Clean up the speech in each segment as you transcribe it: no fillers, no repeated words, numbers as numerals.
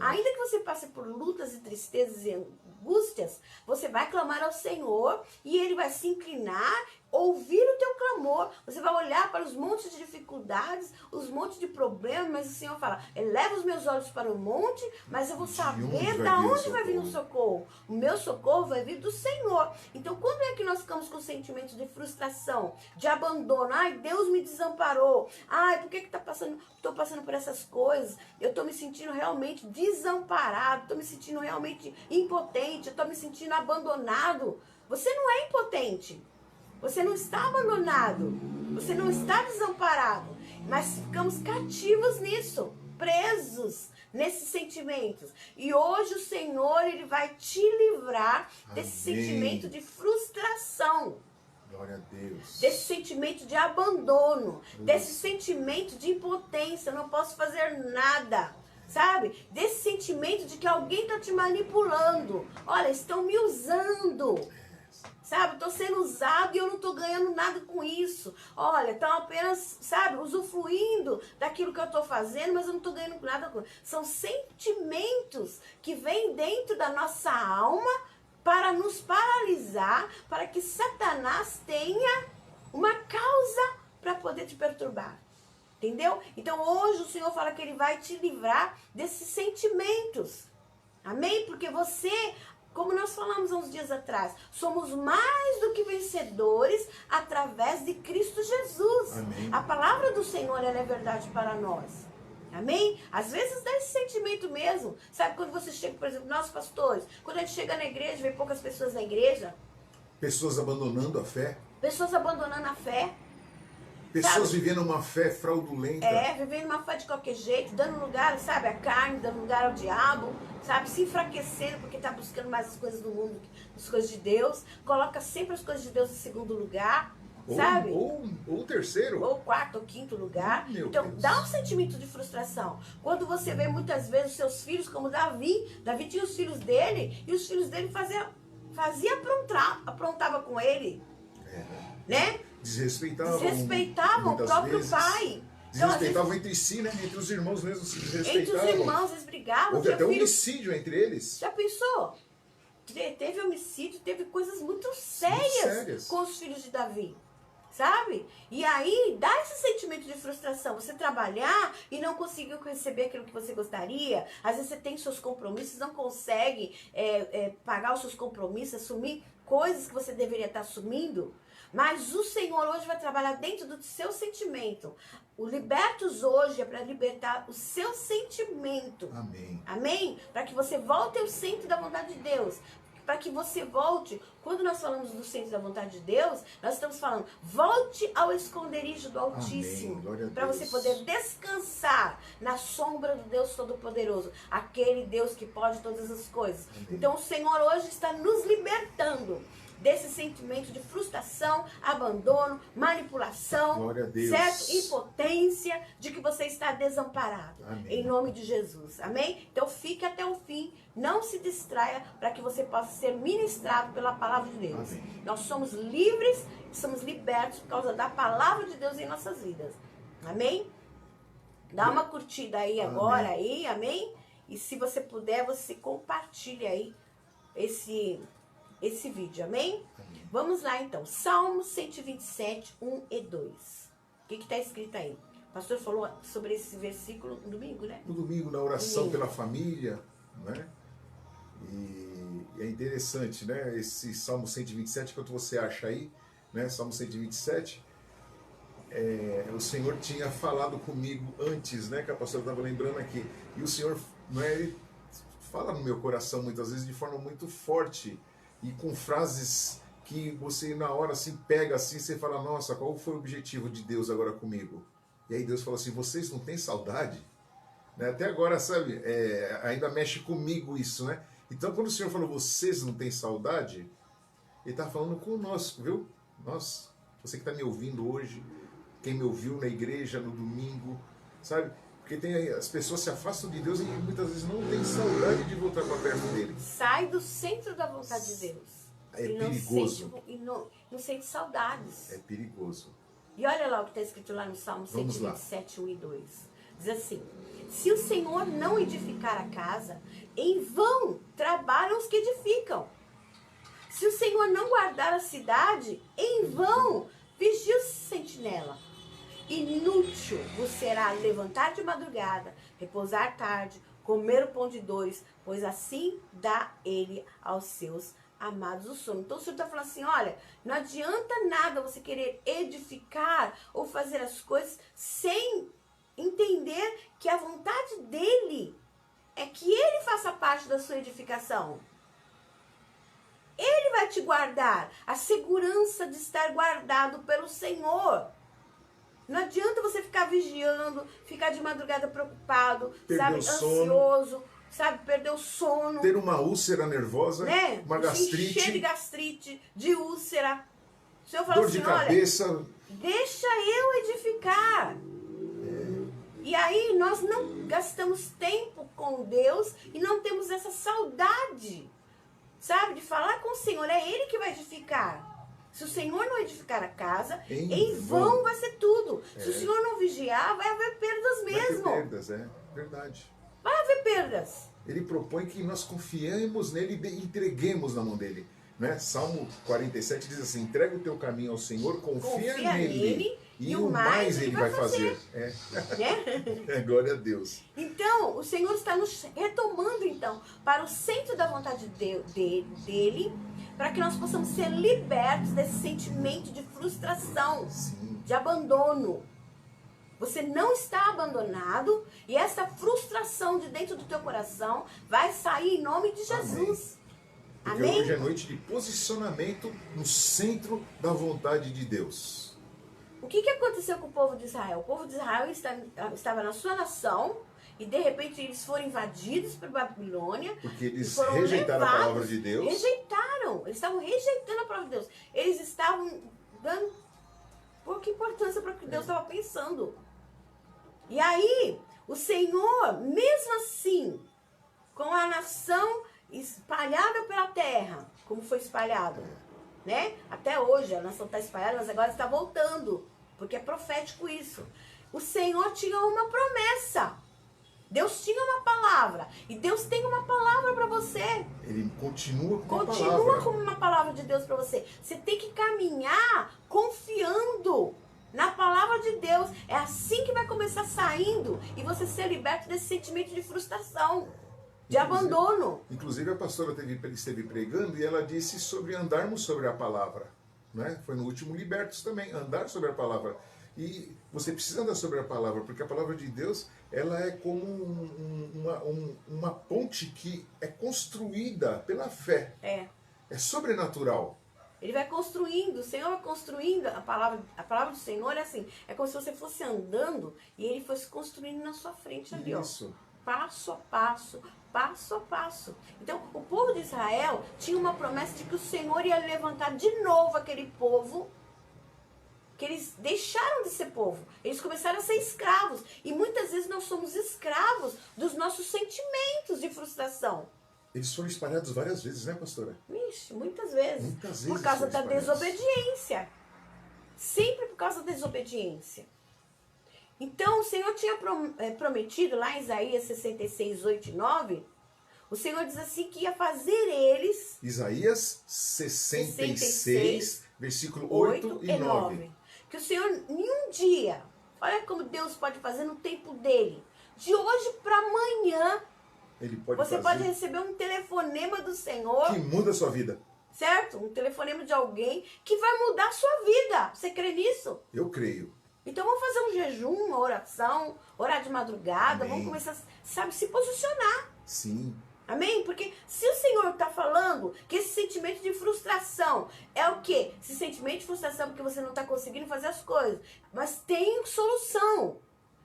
Ainda que você passe por lutas e tristezas e angústias, você vai clamar ao Senhor e Ele vai se inclinar, ouvir o teu clamor. Você vai olhar para os montes de dificuldades, os montes de problemas, mas o Senhor fala, eleva os meus olhos para o monte, mas eu vou saber da onde vai vir o socorro. O meu socorro vai vir do Senhor. Então, quando é que nós ficamos com sentimentos de frustração, de abandono? Ai, Deus me desamparou. Ai, por que estou passando por essas coisas? Eu estou me sentindo realmente desamparado, estou me sentindo realmente impotente, estou me sentindo abandonado. Você não é impotente. Você não está abandonado, você não está desamparado, mas ficamos cativos nisso, presos nesses sentimentos. E hoje o Senhor, Ele vai te livrar desse sentimento de frustração. Glória a Deus. Desse sentimento de abandono, desse sentimento de impotência, eu não posso fazer nada. Sabe? Desse sentimento de que alguém está te manipulando. Olha, estão me usando. Sabe, estou sendo usado e eu não estou ganhando nada com isso. Olha, estão apenas, sabe, usufruindo daquilo que eu estou fazendo, mas eu não estou ganhando nada com isso. São sentimentos que vêm dentro da nossa alma para nos paralisar, para que Satanás tenha uma causa para poder te perturbar. Entendeu? Então hoje o Senhor fala que Ele vai te livrar desses sentimentos. Amém? Porque você... Como nós falamos há uns dias atrás, somos mais do que vencedores através de Cristo Jesus. Amém. A palavra do Senhor, ela é verdade para nós. Amém? Às vezes dá esse sentimento mesmo. Sabe quando você chega, por exemplo, nós pastores, quando a gente chega na igreja, vê poucas pessoas na igreja. Pessoas abandonando a fé. Pessoas abandonando a fé. Pessoas sabe? vivendo uma fé fraudulenta. Vivendo uma fé de qualquer jeito, dando lugar, sabe, à carne, dando lugar ao diabo, sabe, se enfraquecendo porque está buscando mais as coisas do mundo que as coisas de Deus, coloca sempre as coisas de Deus em segundo lugar, sabe? Ou terceiro. Ou quarto ou quinto lugar. Meu Então, Deus. dá um sentimento de frustração. Quando você vê muitas vezes os seus filhos, como Davi tinha os filhos dele, e os filhos dele aprontava com ele, né? Desrespeitavam o próprio pai. Desrespeitavam entre si, né? Entre os irmãos mesmo se desrespeitavam. Entre os irmãos eles brigavam. Houve até homicídio entre eles. Já pensou? Teve homicídio, teve coisas muito sérias com os filhos de Davi. Sabe? E aí dá esse sentimento de frustração. Você trabalhar e não conseguiu receber aquilo que você gostaria. Às vezes você tem seus compromissos, não consegue pagar os seus compromissos, assumir coisas que você deveria estar assumindo. Mas o Senhor hoje vai trabalhar dentro do seu sentimento. O Libertos hoje é para libertar o seu sentimento. Amém. Amém? Para que você volte ao centro da vontade de Deus. Para que você volte. Quando nós falamos do centro da vontade de Deus, nós estamos falando, volte ao esconderijo do Altíssimo. Para você poder descansar na sombra do Deus Todo-Poderoso. Aquele Deus que pode todas as coisas. Amém. Então o Senhor hoje está nos libertando desse sentimento de frustração, abandono, manipulação, certo? Impotência, de que você está desamparado. Amém. Em nome de Jesus. Amém? Então fique até o fim, não se distraia para que você possa ser ministrado pela palavra de Deus. Amém. Nós somos livres, somos libertos por causa da palavra de Deus em nossas vidas. Amém? Dá uma curtida aí agora, aí, amém? E se você puder, você compartilha aí esse vídeo, amém? Amém. Vamos lá então, Salmo 127, 1 e 2. O que está escrito aí? O pastor falou sobre esse versículo no domingo, né? No domingo, na oração pela família, né? E é interessante, né? Esse Salmo 127, quanto você acha aí, né? Salmo 127, o Senhor tinha falado comigo antes, né? Que a pastora estava lembrando aqui. E o Senhor, né, ele fala no meu coração muitas vezes de forma muito forte, e com frases que você na hora assim pega assim, você fala, nossa, qual foi o objetivo de Deus agora comigo? E aí Deus fala assim, vocês não têm saudade? Né? Até agora, sabe, ainda mexe comigo isso, né? Então quando o Senhor falou, vocês não têm saudade, Ele está falando conosco, viu? Nós, você que está me ouvindo hoje, quem me ouviu na igreja no domingo, sabe? Porque as pessoas se afastam de Deus e muitas vezes não tem saudade de voltar para perto dele. Sai do centro da vontade de Deus. É perigoso. Não sente saudades. É perigoso. E olha lá o que está escrito lá no Salmo Vamos 127, 1 e 2. Diz assim, Se o Senhor não edificar a casa, em vão trabalham os que edificam. Se o Senhor não guardar a cidade, em vão vigia o sentinela. Inútil vos será levantar de madrugada, repousar tarde, comer o pão de dores, pois assim dá ele aos seus amados o sono. Então o Senhor está falando assim, olha, não adianta nada você querer edificar ou fazer as coisas sem entender que a vontade dele é que ele faça parte da sua edificação. Ele vai te guardar, a segurança de estar guardado pelo Senhor. Não adianta você ficar vigiando, ficar de madrugada preocupado, sabe, ansioso, sabe, perder o sono. Ter uma úlcera nervosa, né? uma gastrite. Cheio de gastrite, de úlcera. O Senhor fala dor assim, de cabeça. olha, deixa eu edificar. E aí nós não gastamos tempo com Deus e não temos essa saudade, sabe, de falar com o Senhor. É Ele que vai edificar. Se o Senhor não edificar a casa, em vão vai ser tudo. Se o Senhor não vigiar, vai haver perdas mesmo. Vai haver perdas, verdade. Vai haver perdas. Ele propõe que nós confiemos nele e entreguemos na mão dele. Né? Salmo 47 diz assim, entrega o teu caminho ao Senhor, confia nele e o mais ele vai fazer. Glória a Deus. Então, o Senhor está nos retomando então para o centro da vontade dele, para que nós possamos ser libertos desse sentimento de frustração, Sim. de abandono. Você não está abandonado e essa frustração de dentro do teu coração vai sair em nome de Jesus. Porque Amém? hoje é noite de posicionamento no centro da vontade de Deus. O que aconteceu com o povo de Israel? O povo de Israel estava na sua nação e de repente eles foram invadidos por Babilônia. Porque eles foram rejeitaram levados, a palavra de Deus. Rejeitaram. Eles estavam rejeitando a palavra de Deus. Eles estavam dando pouca importância para o que Deus estava pensando. E aí, o Senhor, mesmo assim, com a nação espalhada pela terra, como foi espalhado, né? Até hoje a nação está espalhada, mas agora está voltando, porque é profético isso. O Senhor tinha uma promessa. Deus tinha uma palavra. E Deus tem uma palavra para você. Ele continua com a palavra. Continua com uma palavra de Deus para você. Você tem que caminhar confiando na palavra de Deus. É assim que vai começar saindo e você ser liberto desse sentimento de frustração, de abandono. Inclusive a pastora esteve pregando e ela disse sobre andarmos sobre a palavra. Né? Foi no último Libertos também, andar sobre a palavra. E você precisa andar sobre a palavra, porque a palavra de Deus ela é como uma ponte que é construída pela fé. É sobrenatural. Ele vai construindo, o Senhor vai construindo, a palavra do Senhor é assim, é como se você fosse andando e ele fosse construindo na sua frente ali, Isso. ó, passo a passo, passo a passo. Então, o povo de Israel tinha uma promessa de que o Senhor ia levantar de novo aquele povo, que eles deixaram de ser povo, eles começaram a ser escravos, e muitas vezes nós somos escravos dos nossos sentimentos de frustração. Eles foram espalhados várias vezes, né, pastora? Ixi, muitas vezes. Muitas vezes por causa da espalhados. desobediência. Sempre por causa da desobediência. Então, o Senhor tinha prometido, lá em Isaías 66, 8 e 9, o Senhor diz assim que ia fazer eles... Isaías 66, versículo 8 e 9. Que o Senhor, em um dia, olha como Deus pode fazer no tempo dele. De hoje para amanhã, Ele pode você fazer pode receber um telefonema do Senhor. que muda a sua vida. Certo? Um telefonema de alguém que vai mudar a sua vida. Você crê nisso? Eu creio. Então vamos fazer um jejum, uma oração, orar de madrugada, Amém. vamos começar, sabe, se posicionar. Sim. Amém? Porque se o Senhor está falando que esse sentimento de frustração é o quê? Esse sentimento de frustração porque você não está conseguindo fazer as coisas. Mas tem solução.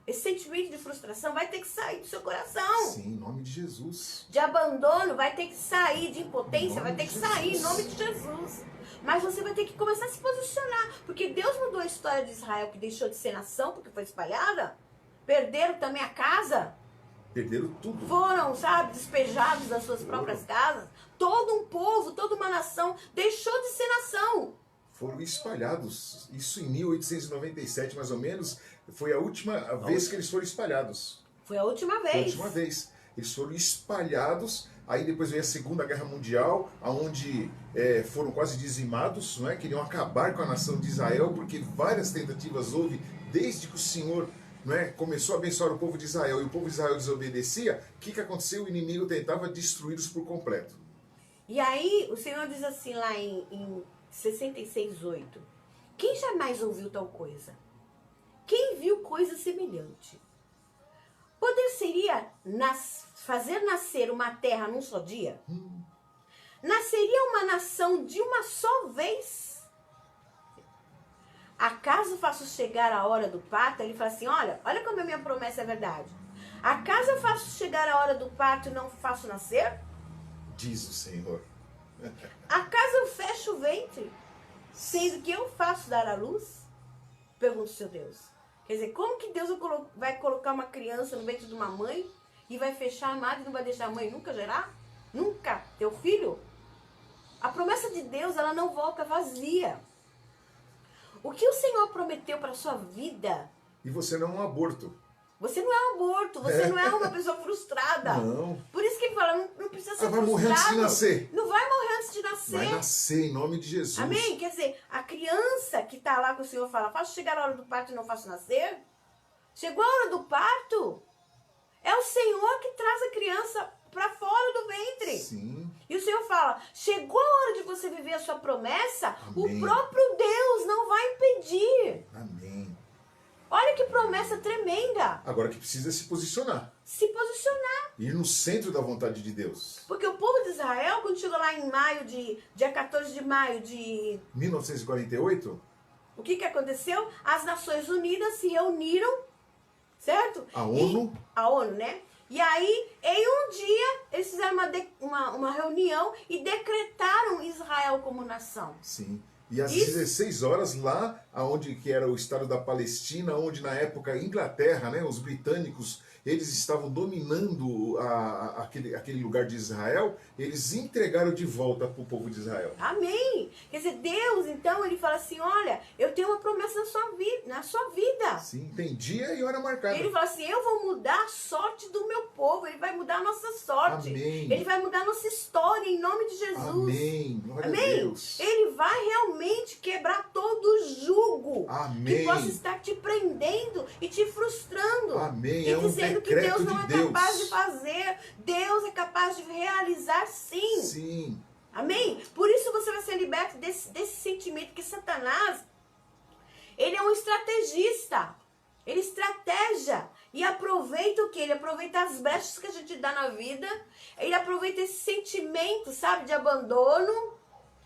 Esse sentimento de frustração vai ter que sair do seu coração. Sim, em nome de Jesus. De abandono vai ter que sair, de impotência vai ter que Jesus. sair, em nome de Jesus. Mas você vai ter que começar a se posicionar. Porque Deus mudou a história de Israel, que deixou de ser nação porque foi espalhada. Perderam também a casa. Perderam tudo. Foram, sabe, despejados das suas próprias casas. Todo um povo, toda uma nação deixou de ser nação. Foram espalhados. Isso em 1897, mais ou menos, foi a última vez que eles foram espalhados. Foi a última vez. Foi a última vez. Eles foram espalhados, aí depois veio a Segunda Guerra Mundial, onde foram quase dizimados, não é? Queriam acabar com a nação de Israel, porque várias tentativas houve, desde que o Senhor, não é, começou a abençoar o povo de Israel, e o povo de Israel desobedecia. O que aconteceu? O inimigo tentava destruí-los por completo. E aí o Senhor diz assim lá em 66:8, quem jamais ouviu tal coisa? Quem viu coisa semelhante? Poder seria fazer nascer uma terra num só dia? Nasceria uma nação de uma só vez? Acaso faço chegar a hora do parto? Ele fala assim, olha como a minha promessa é verdade. Acaso eu faço chegar a hora do parto e não faço nascer? Diz o Senhor. Acaso eu fecho o ventre, sendo que eu faço dar à luz? Pergunta o seu Deus. Quer dizer, como que Deus vai colocar uma criança no ventre de uma mãe e vai fechar a madre e não vai deixar a mãe nunca gerar? Nunca ter o filho? A promessa de Deus, ela não volta vazia. O que o Senhor prometeu para a sua vida? E você não é um aborto. Você não é um aborto, você não é uma pessoa frustrada. Não. Por isso que ele fala, não precisa ser Vai frustrado. morrer antes de nascer. Não vai morrer antes de nascer. Vai nascer em nome de Jesus. Amém? Quer dizer, a criança que está lá com o Senhor fala, faço chegar a hora do parto e não faço nascer? Chegou a hora do parto? É o Senhor que traz a criança para fora do ventre. Sim. E o Senhor fala, chegou a hora de você viver a sua promessa, Amém. o próprio Deus não vai impedir. Amém. Olha que promessa tremenda. Agora que precisa se posicionar. Se posicionar. Ir no centro da vontade de Deus. Porque o povo de Israel, quando chegou lá em dia 14 de maio de... 1948, O que aconteceu? As Nações Unidas se reuniram, certo? a ONU, A ONU, né? E aí, em um dia, eles fizeram uma reunião e decretaram Israel como nação. sim. E às Isso. 16 horas lá, aonde que era o estado da Palestina, onde na época a Inglaterra, né, os britânicos, eles estavam dominando aquele lugar de Israel, eles entregaram de volta para o povo de Israel. Amém! Quer dizer, Deus, então, ele fala assim, olha, eu tenho uma promessa na sua vida. Sim, tem dia e hora marcada. Ele fala assim, eu vou mudar a sorte do meu povo, ele vai mudar a nossa sorte. Amém. Ele vai mudar a nossa história em nome de Jesus. Amém. Glória Amém? a Deus. Ele vai realmente quebrar todo jugo Amém. que possa estar te prendendo e te frustrando. Amém. E É um dizendo que decreto Deus não de é Deus. capaz de fazer. Deus é capaz de realizar sim. Sim. Amém? Por isso você vai ser liberto desse sentimento que Satanás, ele é um estrategista. Ele estrategia e aproveita o quê? Ele aproveita as brechas que a gente dá na vida. Ele aproveita esse sentimento, sabe, de abandono.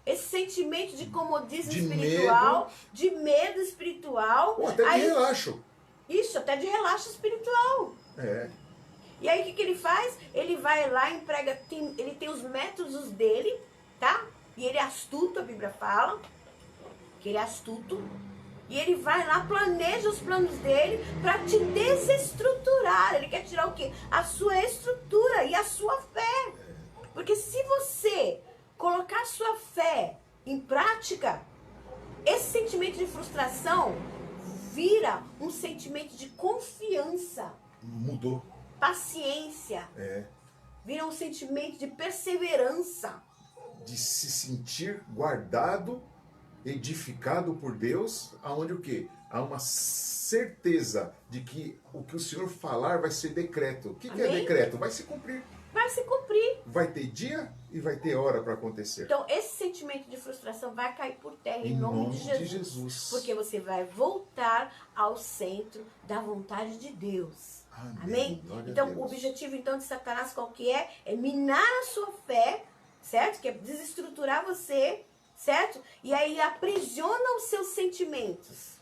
Esse sentimento de comodismo espiritual, de medo espiritual. Ou até de relaxo. Isso, até de relaxo espiritual. É. E aí o que ele faz? Ele vai lá, emprega, ele tem os métodos dele, tá? E ele é astuto, a Bíblia fala, que ele é astuto. E ele vai lá, planeja os planos dele para te desestruturar. Ele quer tirar o quê? A sua estrutura e a sua fé. Porque se você colocar a sua fé em prática, esse sentimento de frustração vira um sentimento de confiança. Mudou. Paciência. É. Vira um sentimento de perseverança. De se sentir guardado, edificado por Deus, aonde o quê? Há uma certeza de que o que o Senhor falar vai ser decreto. O que é Amém? decreto? Vai se cumprir. Vai se cumprir. Vai ter dia e vai ter hora para acontecer. Então, esse sentimento de frustração vai cair por terra em nome de Jesus. Porque você vai voltar ao centro da vontade de Deus. Amém? Então, o objetivo então de Satanás qual que é? É minar a sua fé, certo? Que é desestruturar você, certo? E aí aprisiona os seus sentimentos.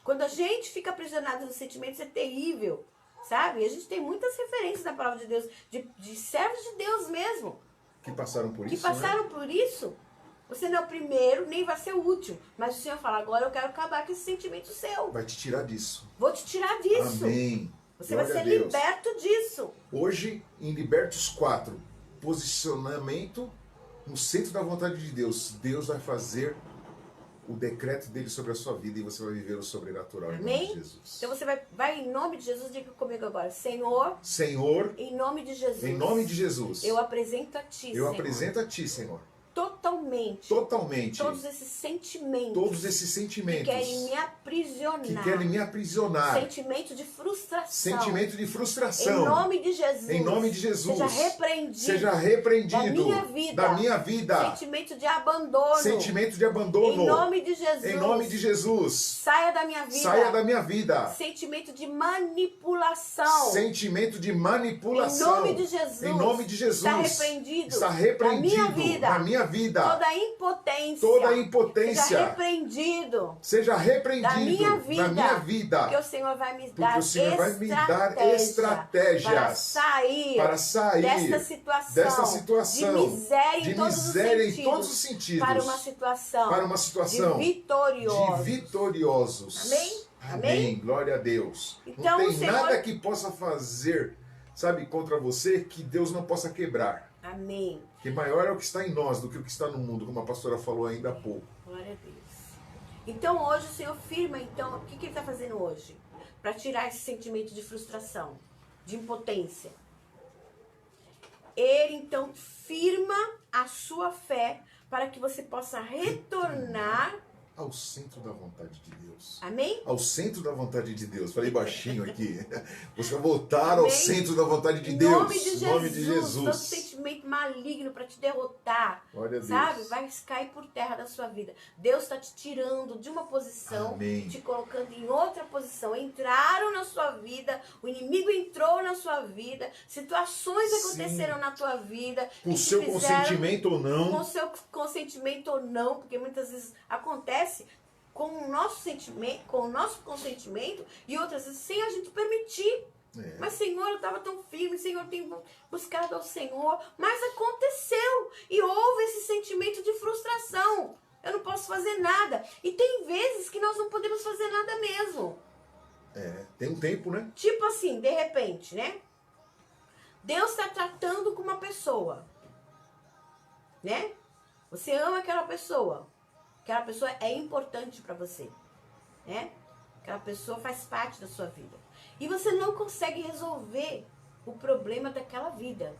Quando a gente fica aprisionado nos sentimentos é terrível, sabe? E a gente tem muitas referências na palavra de Deus, de servos de Deus mesmo. Que passaram por isso, Que passaram né? por isso. Você não é o primeiro, nem vai ser o último. Mas o Senhor fala, agora eu quero acabar com esse sentimento seu. Vai te tirar disso. Vou te tirar disso. Amém. Você Glória vai a ser Deus. liberto disso. Hoje, em Libertos 4, posicionamento no centro da vontade de Deus. Deus vai fazer o decreto dele sobre a sua vida e você vai viver o sobrenatural em nome Amém? de Jesus. Então você vai em nome de Jesus, diga comigo agora. Senhor, Senhor, em nome de Jesus. em nome de Jesus, Eu apresento a Ti, eu Senhor. apresento a Ti, Senhor, Totalmente. totalmente Todos esses sentimentos. todos esses Que sentimentos querem me aprisionar. que querem me aprisionar, Sentimento de frustração. sentimento de frustração, Em nome de Jesus. em nome de Jesus, Seja repreendido. seja repreendido Da minha vida. Sentimento de abandono. de abandono, Em nome de Jesus. em nome de Jesus, Saia da minha vida. saia da minha vida, Sentimento de manipulação. sentimento de manipulação, Em nome de Jesus. em nome de Jesus, Está repreendido. da minha vida, Toda impotência. toda impotência, Seja repreendido. seja repreendido Da minha vida. na minha vida, Porque o Senhor vai me porque dar o Senhor vai me dar estratégias para sair desta situação de miséria, de em, todos miséria os em todos os sentidos, para uma situação de vitoriosos. Amém? Amém. Glória a Deus. Então, não tem o Senhor- nada que possa fazer, sabe, contra você que Deus não possa quebrar. Amém. Que maior é o que está em nós do que o que está no mundo, como a pastora falou ainda há pouco. Glória a Deus. Então hoje o Senhor firma, então, o que Ele está fazendo hoje? Para tirar esse sentimento de frustração, de impotência. Ele então firma a sua fé para que você possa retornar. Ao centro da vontade de Deus. Amém? Ao centro da vontade de Deus. Falei baixinho aqui. Você vai voltar ao Amém? centro da vontade de Em Deus. nome de Jesus, Em nome de todo Jesus. sentimento maligno para te derrotar, Glória a Deus. sabe? Vai cair por terra da sua vida. Deus está te tirando de uma posição, Amém. te colocando em outra posição. Entraram na sua vida, o inimigo entrou na sua vida, situações Sim. aconteceram na tua vida. Com que te seu fizeram- consentimento ou Com não. o seu consentimento ou não, porque muitas vezes acontece com o nosso sentimento, com o nosso consentimento e outras vezes sem a gente permitir. É. Mas, Senhor, eu estava tão firme, Senhor, eu tenho buscado ao Senhor, mas aconteceu e houve esse sentimento de frustração. Eu não posso fazer nada. E tem vezes que nós não podemos fazer nada mesmo. É, tem um tempo, né? Tipo assim, de repente, né? Deus está tratando com uma pessoa, né? Você ama aquela pessoa é importante para você, né? Aquela pessoa faz parte da sua vida. E você não consegue resolver o problema daquela vida.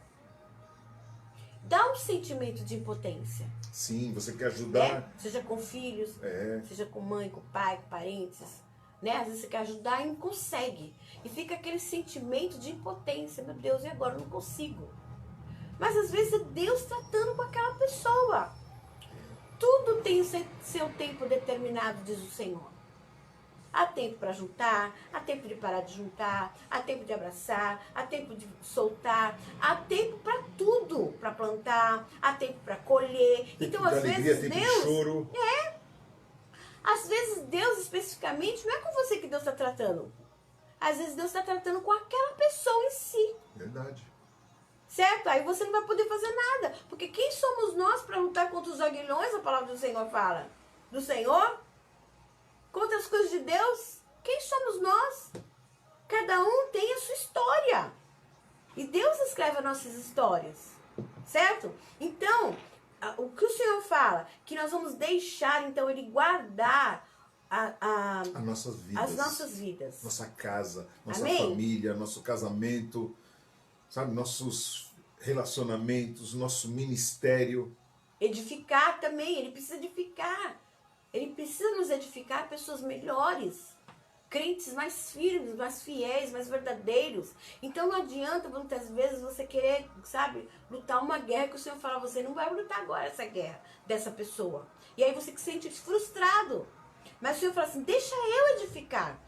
Dá um sentimento de impotência, Sim, você quer ajudar. né? Seja com filhos, É. seja com mãe, com pai, com parentes, né? Às vezes você quer ajudar e não consegue. E fica aquele sentimento de impotência. Meu Deus, e agora? Eu não consigo. Mas às vezes é Deus tratando com aquela pessoa. Tudo tem o seu tempo determinado, diz o Senhor. Há tempo para juntar, há tempo de parar de juntar, há tempo de abraçar, há tempo de soltar, há tempo para tudo, para plantar, há tempo para colher. Tempo Então, de às alegria, vezes, tempo de Deus, choro. às vezes Deus especificamente, não é com você que Deus está tratando. Às vezes Deus está tratando com aquela pessoa em si. Verdade. Certo? Aí você não vai poder fazer nada. Porque quem somos nós para lutar contra os aguilhões? A palavra do Senhor fala. Do Senhor? Contra as coisas de Deus? Quem somos nós? Cada um tem a sua história. E Deus escreve as nossas histórias. Certo? Então, o que o Senhor fala? Que nós vamos deixar, então, Ele guardar As nossas vidas. as nossas vidas. Nossa casa, nossa Amém? família, nosso casamento, sabe, nossos relacionamentos, nosso ministério. Edificar também, Ele precisa edificar. Ele precisa nos edificar pessoas melhores, crentes mais firmes, mais fiéis, mais verdadeiros. Então não adianta muitas vezes você querer, sabe, lutar uma guerra que o Senhor fala, você não vai lutar agora essa guerra dessa pessoa. E aí você se sente frustrado. Mas o Senhor fala assim, deixa eu edificar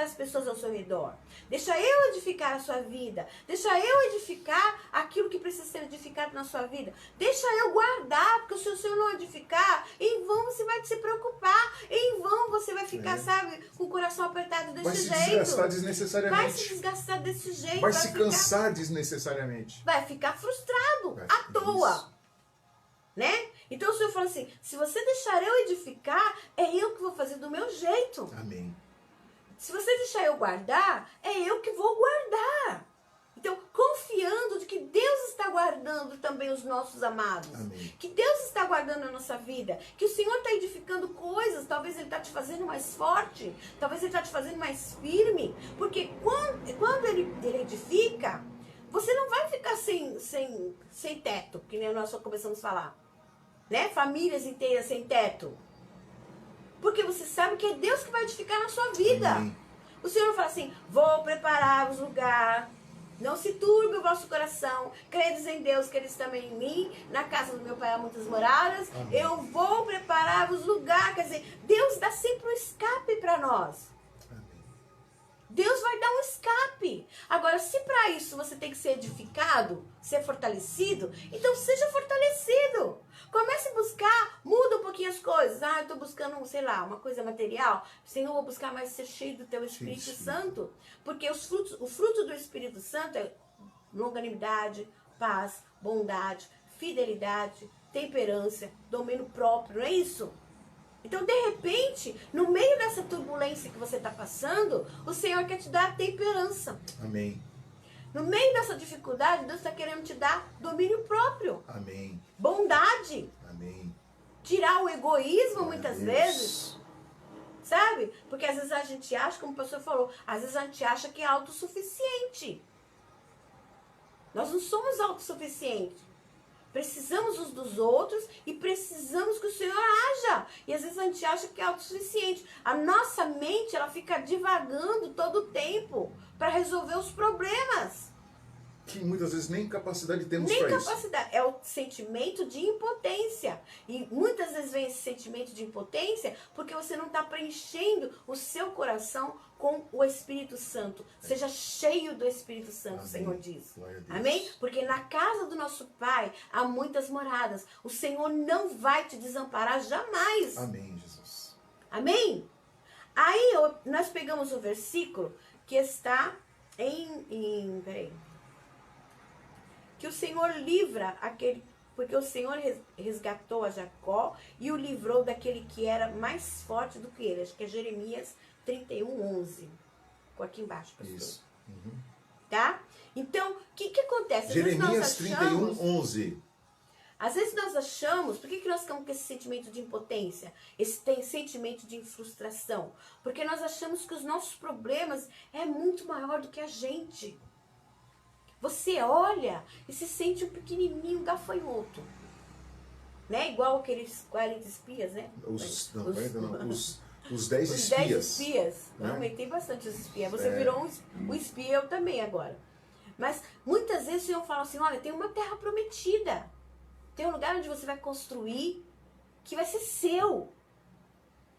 as pessoas ao seu redor, deixa eu edificar a sua vida, deixa eu edificar aquilo que precisa ser edificado na sua vida, deixa eu guardar, porque se o Senhor não edificar, em vão você vai se preocupar, em vão você vai ficar, sabe, com o coração apertado desse Vai se jeito, desgastar desnecessariamente. vai se desgastar desse jeito, Vai se cansar desnecessariamente. vai ficar frustrado, à toa. Né? Então o Senhor fala assim, se você deixar eu edificar, é eu que vou fazer do meu jeito. Amém. Se você deixar eu guardar, é eu que vou guardar. Então, confiando de que Deus está guardando guardando também os nossos amados. Amém. Que Deus está guardando a nossa vida. Que o Senhor está edificando coisas. Talvez Ele está te fazendo mais forte. Talvez Ele está te fazendo mais firme. Porque quando Ele edifica, você não vai ficar sem teto, que nem nós só começamos a falar. Né? Famílias inteiras sem teto. Porque você sabe que é Deus que vai edificar na sua vida. Amém. O Senhor fala assim, vou preparar os lugares. Não se turbe o vosso coração. Credes em Deus, credes também em mim. Na casa do meu pai há muitas moradas. Amém. Eu vou preparar os lugares. Quer dizer, Deus dá sempre um escape para nós. Amém. Deus vai dar um escape. Agora, se para isso você tem que ser edificado, ser fortalecido, então seja fortalecido. Comece a buscar, muda um pouquinho as coisas. Ah, eu estou buscando, sei lá, uma coisa material. Senhor, eu vou buscar mais ser cheio do teu Espírito Santo. Porque o fruto do Espírito Santo é longanimidade, paz, bondade, fidelidade, temperança, domínio próprio, não é isso? Então, de repente, no meio dessa turbulência que você está passando, o Senhor quer te dar temperança. Amém. No meio dessa dificuldade, Deus está querendo te dar domínio próprio. Amém. Bondade. Amém. Tirar o egoísmo muitas Deus. vezes. Sabe? Porque às vezes a gente acha, como o pastor falou, às vezes a gente acha que é autossuficiente. Nós não somos autossuficientes. Precisamos uns dos outros e precisamos que o Senhor haja. E às vezes a gente acha que é autossuficiente. A nossa mente, ela fica divagando todo o tempo para resolver os problemas. Que muitas vezes nem capacidade temos Nem para isso. capacidade. É o sentimento de impotência. E muitas vezes vem esse sentimento de impotência porque você não está preenchendo o seu coração com o Espírito Santo. Seja cheio do Espírito Santo, Amém. o Senhor diz. Glória a Deus. Amém? Porque na casa do nosso Pai há muitas moradas. O Senhor não vai te desamparar jamais. Amém, Jesus. Amém? Aí nós pegamos o versículo que está peraí. Que o Senhor livra aquele, porque o Senhor resgatou a Jacó e o livrou daquele que era mais forte do que ele. Acho que é Jeremias 31:11. Ficou aqui embaixo, pastor. Isso. Uhum. Tá? Então, o que acontece? Às vezes Jeremias nós achamos, 31:11. Às vezes nós achamos, por que nós ficamos com esse sentimento de impotência? Esse sentimento de frustração? Porque nós achamos que os nossos problemas é muito maior do que a gente. Você olha e se sente um pequenininho, um gafanhoto. Né? Igual aqueles 40 espias, né? Os 10 Os espias. 10 espias. Né? Eu aumentei bastante os espias. Você virou um espia, eu também agora. Mas muitas vezes o Senhor fala assim, olha, tem uma terra prometida. Tem um lugar onde você vai construir que vai ser seu.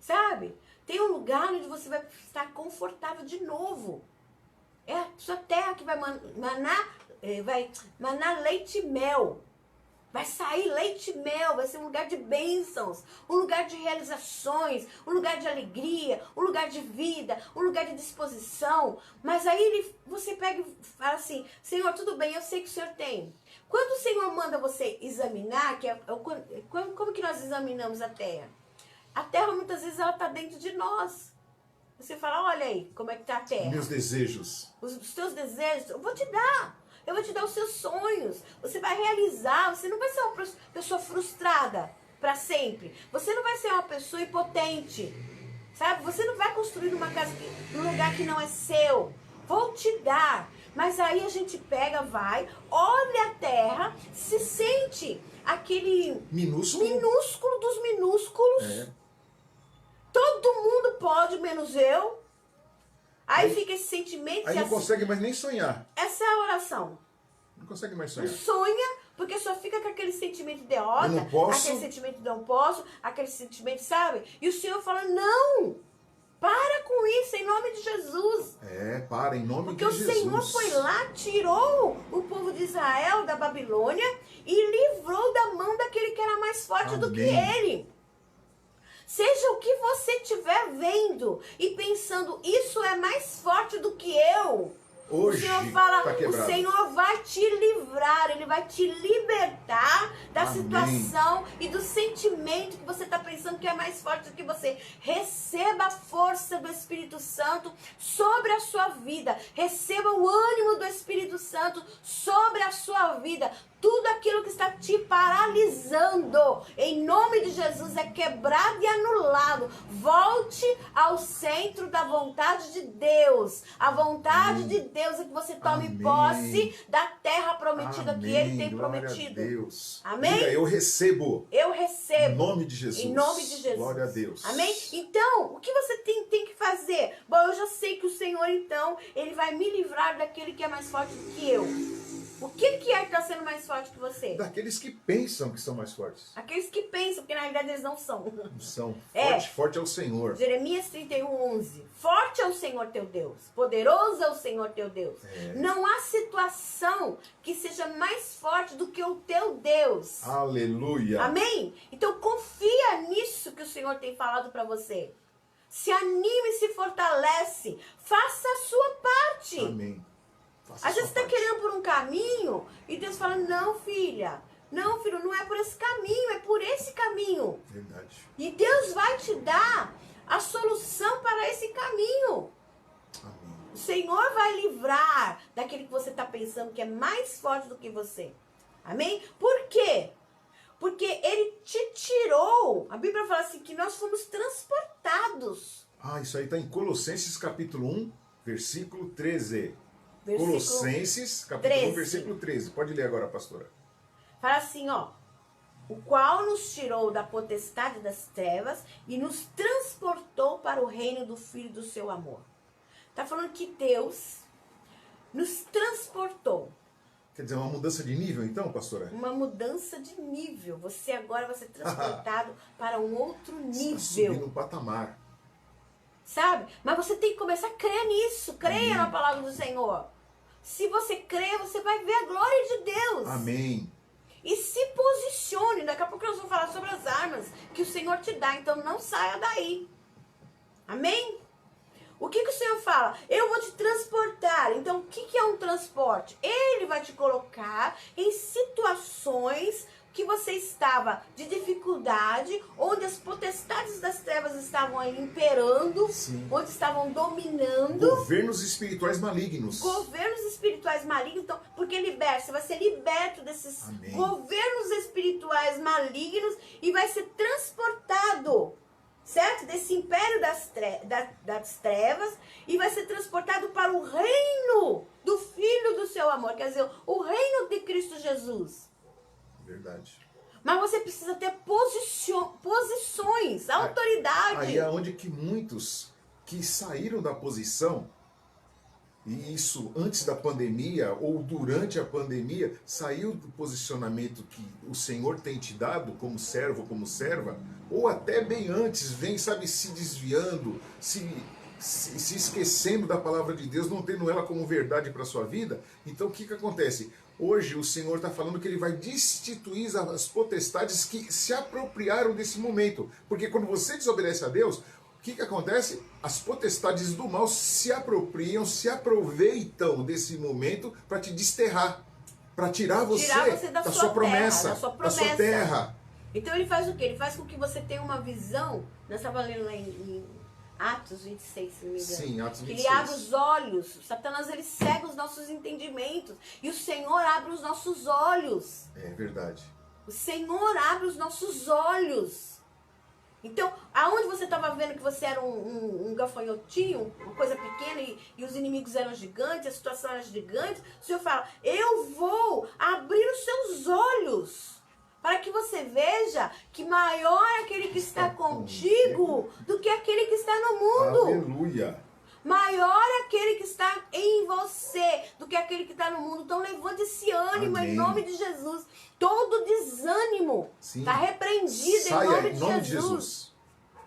Sabe? Tem um lugar onde você vai estar confortável de novo. É a sua terra que vai manar leite e mel. Vai sair leite e mel, vai ser um lugar de bênçãos, um lugar de realizações, um lugar de alegria, um lugar de vida, um lugar de disposição. Mas aí você pega e fala assim, Senhor, tudo bem, eu sei que o Senhor tem. Quando o Senhor manda você examinar, como que nós examinamos a terra? A terra muitas vezes ela está dentro de nós. Você fala, olha aí, como é que está a terra. Meus desejos. Os teus desejos, eu vou te dar. Eu vou te dar os seus sonhos. Você vai realizar. Você não vai ser uma pessoa frustrada para sempre. Você não vai ser uma pessoa impotente. Sabe? Você não vai construir uma casa num lugar que não é seu. Vou te dar. Mas aí a gente pega, vai, olha a terra, se sente aquele minúsculo dos minúsculos. É. Todo mundo pode, menos eu. Aí fica esse sentimento. Aí não consegue mais nem sonhar. Essa é a oração. Não consegue mais Não sonhar. sonha, porque só fica com aquele sentimento de derrota, Eu não posso. aquele sentimento de não posso, aquele sentimento, sabe? E o Senhor fala, não, para com isso, em nome de Jesus. Para, em nome Porque de o Jesus. Senhor foi lá, tirou o povo de Israel da Babilônia e livrou da mão daquele que era mais forte do que ele. Seja o que você estiver vendo e pensando, isso é mais forte do que eu. Hoje o Senhor fala, tá o quebrado. Senhor vai te livrar, Ele vai te libertar da Amém. situação e do sentimento que você está pensando que é mais forte do que você. Receba a força do Espírito Santo sobre a sua vida. Receba o ânimo do Espírito Santo sobre a sua vida. Tudo aquilo que está te paralisando, em nome de Jesus, é quebrado e anulado. Volte ao centro da vontade de Deus. A vontade de Deus é que você tome Amém. posse da terra prometida que Ele tem Glória prometido. a Deus. Amém? Diga, eu recebo. Eu recebo. Em nome de Jesus. Em nome de Jesus. Glória a Deus. Amém? Então, o que você tem que fazer? Bom, eu já sei que o Senhor, então, Ele vai me livrar daquele que é mais forte do que eu. O que é que está sendo mais forte que você? Daqueles que pensam que são mais fortes. Aqueles que pensam, porque na realidade eles não são. Não são. É. Forte é o Senhor. Jeremias 31:11. Forte é o Senhor teu Deus. Poderoso é o Senhor teu Deus. É. Não há situação que seja mais forte do que o teu Deus. Aleluia. Amém? Então confia nisso que o Senhor tem falado para você. Se anime, se fortalece. Faça a sua parte. Amém. Faça Às a vezes sua você está parte. querendo por um caminho e Deus fala, não, filha. Não, filho, não é por esse caminho, é por esse caminho. Verdade. E Deus vai te dar a solução para esse caminho. Amém. O Senhor vai livrar daquele que você está pensando que é mais forte do que você. Amém? Por quê? Porque Ele te tirou. A Bíblia fala assim que nós fomos transportados. Ah, isso aí está em Colossenses capítulo 1, versículo 13. Versículo Colossenses capítulo 1, 13. versículo 13. Pode ler agora, pastora. Fala assim, ó. O qual nos tirou da potestade das trevas e nos transportou para o reino do Filho do seu amor. Tá falando que Deus nos transportou. Quer dizer, uma mudança de nível, então, pastora? Uma mudança de nível. Você agora vai ser transportado para um outro Está subindo nível. um patamar. Sabe? Mas você tem que começar a crer nisso. Creia Amém. na palavra do Senhor. Se você crer, você vai ver a glória de Deus. Amém. E se posicione. Daqui a pouco nós vamos falar sobre as armas que o Senhor te dá. Então não saia daí. Amém? O que o Senhor fala? Eu vou te transportar. Então o que é um transporte? Ele vai te colocar em situações que você estava de dificuldade, onde as potestades das trevas estavam aí imperando, Sim. onde estavam dominando. Governos espirituais malignos. Governos espirituais malignos, então, porque liberta, você vai ser liberto desses Amém. governos espirituais malignos e vai ser transportado, certo? Desse império das trevas e vai ser transportado para o reino do Filho do seu amor, quer dizer, o reino de Cristo Jesus. Verdade. Mas você precisa ter posições, autoridade. Aí é onde que muitos que saíram da posição, e isso antes da pandemia ou durante a pandemia, saiu do posicionamento que o Senhor tem te dado como servo, como serva, ou até bem antes, vem, sabe, se desviando, se esquecendo da palavra de Deus, não tendo ela como verdade para a sua vida. Então o que acontece? Hoje o Senhor está falando que Ele vai destituir as potestades que se apropriaram desse momento. Porque quando você desobedece a Deus, o que acontece? As potestades do mal se apropriam, se aproveitam desse momento para te desterrar, para tirar você da sua sua promessa, terra, da sua terra. Então ele faz o quê? Ele faz com que você tenha uma visão. Nós estávamos lendo lá em Atos 26, se não me engano. Sim, Atos Que 26. ele abre os olhos. Satanás, ele cega os nossos entendimentos. E o Senhor abre os nossos olhos. É verdade. O Senhor abre os nossos olhos. Então, aonde você estava vendo que você era um gafanhotinho, uma coisa pequena, e os inimigos eram gigantes, a situação era gigante, o Senhor fala, eu vou abrir os seus olhos, para que você veja que maior é aquele que está contigo do que aquele que está no mundo. Aleluia. Maior é aquele que está em você do que aquele que está no mundo. Então levante esse ânimo. Amém. Em nome de Jesus. Todo desânimo está repreendido Saia em nome de Jesus.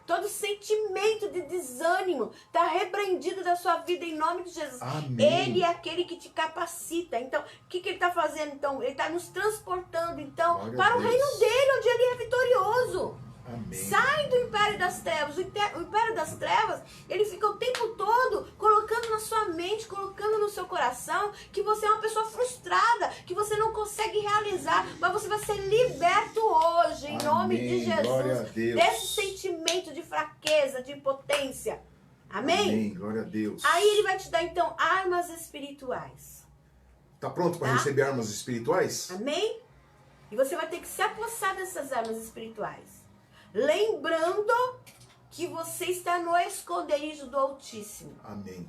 Todo sentimento de desânimo está repreendido da sua vida em nome de Jesus. Amém. Ele é aquele que te capacita. Então, o que ele está fazendo? Então, ele está nos transportando então Glória para a o Deus. reino dele, onde ele é vitorioso. Amém. Sai do império das trevas. O império das trevas, ele fica o tempo todo colocando na sua mente, colocando no seu coração que você é uma pessoa frustrada, que você não consegue realizar, mas você vai ser liberto hoje, em nome de Glória a Jesus, Deus. desse sentimento de fraqueza, de impotência. Amém? Amém. Glória a Deus. Aí ele vai te dar, então, armas espirituais. Tá pronto para receber armas espirituais? Amém? E você vai ter que se apossar dessas armas espirituais. Lembrando que você está no esconderijo do Altíssimo. Amém.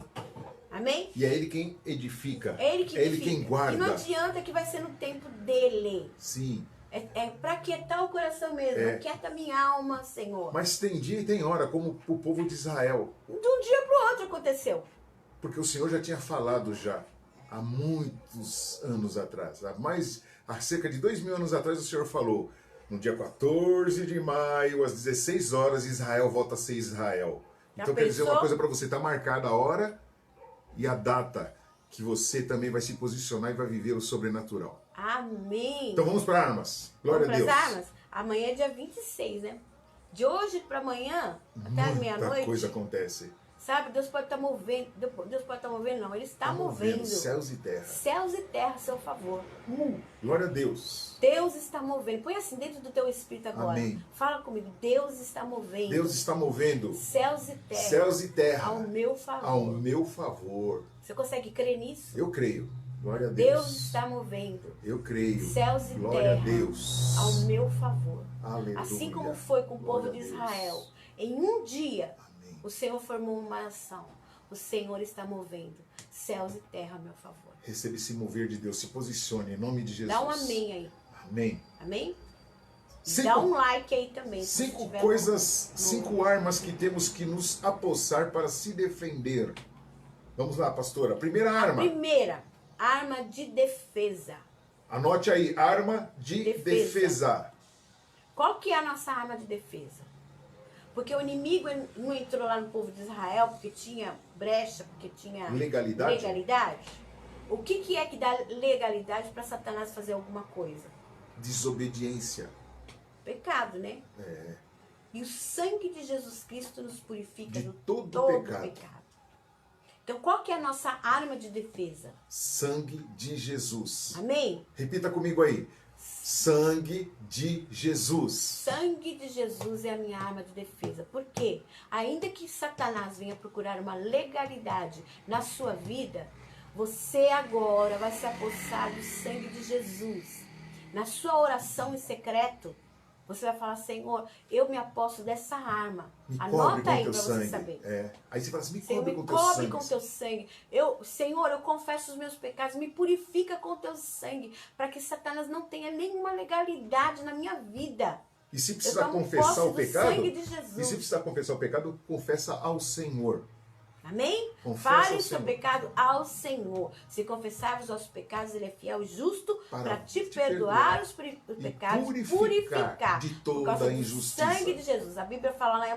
Amém? E é Ele quem edifica. É Ele que É Ele edifica. quem guarda. E não adianta que vai ser no tempo dele. Sim. É para quietar o coração mesmo. É. Aquieta minha alma, Senhor. Mas tem dia e tem hora, como o povo de Israel. De um dia para o outro aconteceu. Porque o Senhor já tinha falado já, há muitos anos atrás. Há cerca de 2000 anos atrás o Senhor falou, no dia 14 de maio, às 16 horas, Israel volta a ser Israel. Já Então quer dizer pensou? uma coisa para você, está marcada a hora e a data que você também vai se posicionar e vai viver o sobrenatural. Amém. Então vamos para armas. Glória Vamos a Deus. para as armas? Amanhã é dia 26, né? De hoje para amanhã, até a Muita meia-noite. coisa acontece. Sabe, Deus pode estar movendo. Deus pode estar movendo, não. Ele está movendo. Céus e terra. Céus e terra a seu favor. Glória a Deus. Deus está movendo. Põe assim dentro do teu espírito agora. Amém. Fala comigo. Deus está movendo. Deus está movendo Céus e terra. céus e terra Ao meu favor. ao meu favor. Você consegue crer nisso? Eu creio. Glória a Deus Deus. está movendo. Eu creio. Céus e Glória terra a Deus. ao meu favor. Aleluia. Assim como foi com o povo Glória de a Deus. Israel. Em um dia, Amém. o Senhor formou uma nação. O Senhor está movendo céus e terra a meu favor. Receba esse mover de Deus. Se posicione em nome de Jesus. Dá um amém aí. Amém. Amém? Cinco- Dá um like aí também. se você Cinco tiver coisas, no- 5 armas que temos que nos apossar para se defender. Vamos lá, pastora. Primeira arma. Primeira, arma de defesa. Anote aí, arma de defesa. Qual que é a nossa arma de defesa? Porque o inimigo não entrou lá no povo de Israel porque tinha brecha, porque tinha Legalidade? legalidade. O que é que dá legalidade para Satanás fazer alguma coisa? Desobediência. Pecado, né? É. E o sangue de Jesus Cristo nos purifica De de todo pecado. Então, qual que é a nossa arma de defesa? Sangue de Jesus. Amém? Repita comigo aí. Sangue de Jesus. Sangue de Jesus é a minha arma de defesa. Por quê? Ainda que Satanás venha procurar uma legalidade na sua vida, você agora vai se apossar do sangue de Jesus. Na sua oração em secreto, você vai falar, Senhor, eu me aposto dessa arma. Me cobre Anota com aí teu para você sangue. saber. É. Aí você fala assim, me Senhor, cobre me com teu cobre sangue. com teu sangue. Senhor, eu confesso os meus pecados, me purifica com teu sangue, para que Satanás não tenha nenhuma legalidade na minha vida. E se Eu precisar tomo confessar posse o do pecado, sangue de Jesus. e se precisar confessar o pecado, confessa ao Senhor. Amém? Confessa Fale ao o seu Senhor. pecado ao Senhor. Se confessar os nossos pecados, Ele é fiel e justo para te te perdoar perdoar os e pecados, purificar de por toda causa do injustiça. sangue de Jesus. A Bíblia fala lá em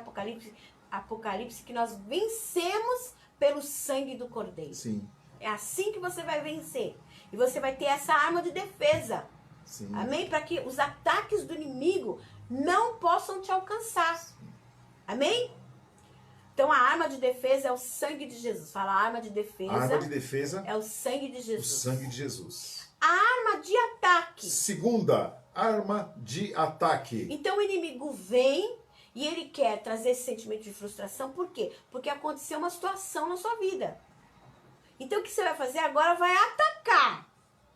Apocalipse que nós vencemos pelo sangue do Cordeiro. Sim, É assim que você vai vencer. E você vai ter essa arma de defesa. sim. Amém? Para que os ataques do inimigo não possam te alcançar. Amém? Então a arma de defesa é o sangue de Jesus. Fala, a arma de defesa, A arma de defesa, é o sangue de o Jesus. sangue de Jesus. A arma de ataque. Segunda, arma de ataque. Então o inimigo vem e ele quer trazer esse sentimento de frustração. Por quê? Porque aconteceu uma situação na sua vida. Então o que você vai fazer agora? Vai atacar.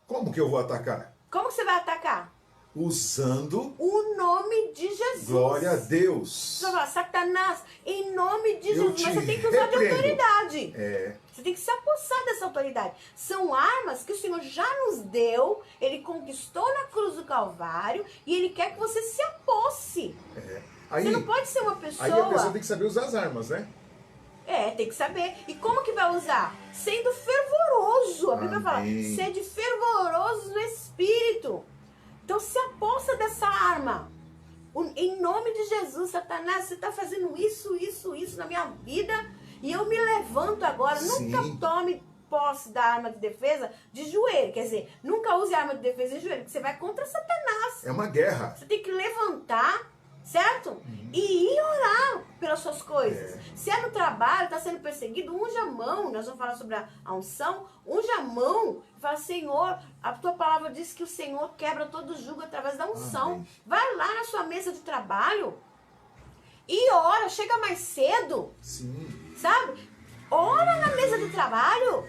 Como que eu vou atacar? Como que você vai atacar? Usando, O nome de Jesus. glória a Deus. Você vai falar, Satanás, em nome de Eu Jesus. te Mas você tem que usar de repreendo. autoridade. É, Você tem que se apossar dessa autoridade. São armas que o Senhor já nos deu, Ele conquistou na cruz do Calvário e Ele quer que você se aposse. aí, Você não pode ser uma pessoa... aí a pessoa tem que saber usar as armas, né? Tem que saber. E como que vai usar? Sendo fervoroso. A Bíblia fala, Amém. sede fervoroso no Espírito. Então se apossa dessa arma. Em nome de Jesus, Satanás, você está fazendo isso na minha vida. E eu me levanto agora. Sim. Nunca tome posse da arma de defesa de joelho. Quer dizer, nunca use a arma de defesa de joelho, porque você vai contra Satanás. É uma guerra. Você tem que levantar certo? E ir orar pelas suas coisas. É. Se é no trabalho, está sendo perseguido, unja a mão. Nós vamos falar sobre a unção. Unja a mão e fala, Senhor, a tua palavra diz que o Senhor quebra todo jugo através da unção. Amém. Vai lá na sua mesa de trabalho e ora, chega mais cedo, Sim. sabe? Ora na mesa de trabalho.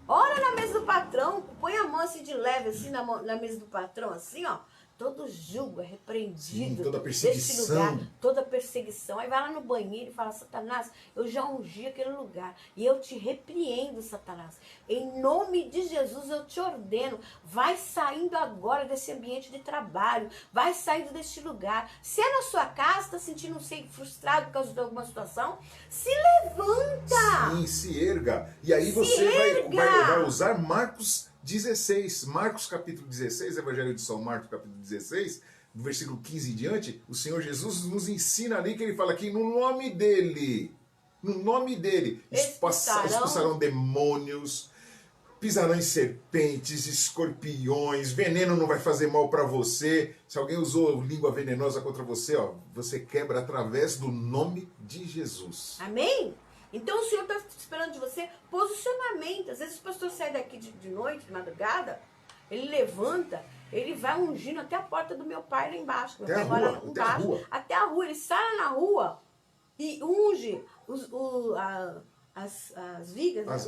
Ora na mesa do patrão. Põe a mão assim de leve, assim na mesa do patrão, assim, ó. Todo jugo é repreendido. Sim, toda deste perseguição. lugar, toda perseguição. Aí vai lá no banheiro e fala, Satanás, eu já ungi aquele lugar. E eu te repreendo, Satanás. Em nome de Jesus eu te ordeno. Vai saindo agora desse ambiente de trabalho. Vai saindo deste lugar. Se é na sua casa, está sentindo frustrado por causa de alguma situação, se levanta. Sim, se erga. E aí Se você erga. vai usar Marcos 16. Marcos capítulo 16, Evangelho de São Marcos capítulo 16, do versículo 15 em diante, o Senhor Jesus nos ensina ali que ele fala que no nome dele, expulsarão demônios, pisarão em serpentes, escorpiões, veneno não vai fazer mal para você. Se alguém usou língua venenosa contra você, ó, você quebra através do nome de Jesus. Amém? Então o Senhor está esperando de você posicionamento. Às vezes o pastor sai daqui de noite, de madrugada, ele levanta, ele vai ungindo até a porta do meu pai lá embaixo. Meu pai mora lá embaixo. Até a rua. Ele sai na rua e unge as vigas,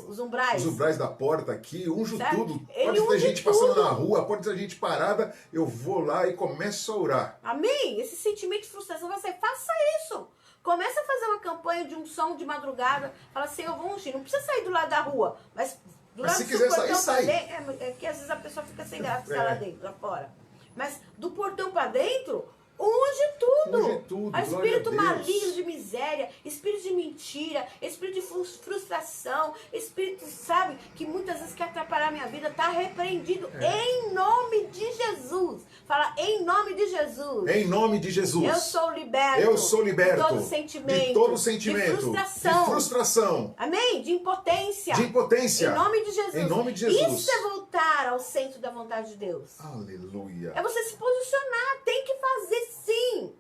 os umbrais. Os umbrais da porta aqui, unjo Certo? tudo. Ele Pode ter gente tudo. passando na rua, pode ter gente parada, eu vou lá e começo a orar. Amém? Esse sentimento de frustração vai sair. Faça isso. Começa a fazer uma campanha de unção de madrugada. Fala assim, eu vou ungir. Não precisa sair do lado da rua. Mas do lado se do quiser portão sair, pra sai. dentro. É que às vezes a pessoa fica sem graça ficar lá dentro, lá fora. Mas do portão pra dentro, unge tudo. Unge tudo, A espírito glória a Deus. maligno de miséria, espírito de mentira, espírito de frustração, espírito, sabe, que muitas vezes quer atrapalhar a minha vida, tá repreendido em nome de Jesus. Fala, em nome de Jesus. Em nome de Jesus. Eu sou liberto. Eu sou liberto. De todo sentimento. De todo sentimento. De frustração. De frustração. Amém? De impotência. De impotência. Em nome de Jesus. Em nome de Jesus. Isso é voltar ao centro da vontade de Deus. Aleluia. É você se posicionar. Tem que fazer sim.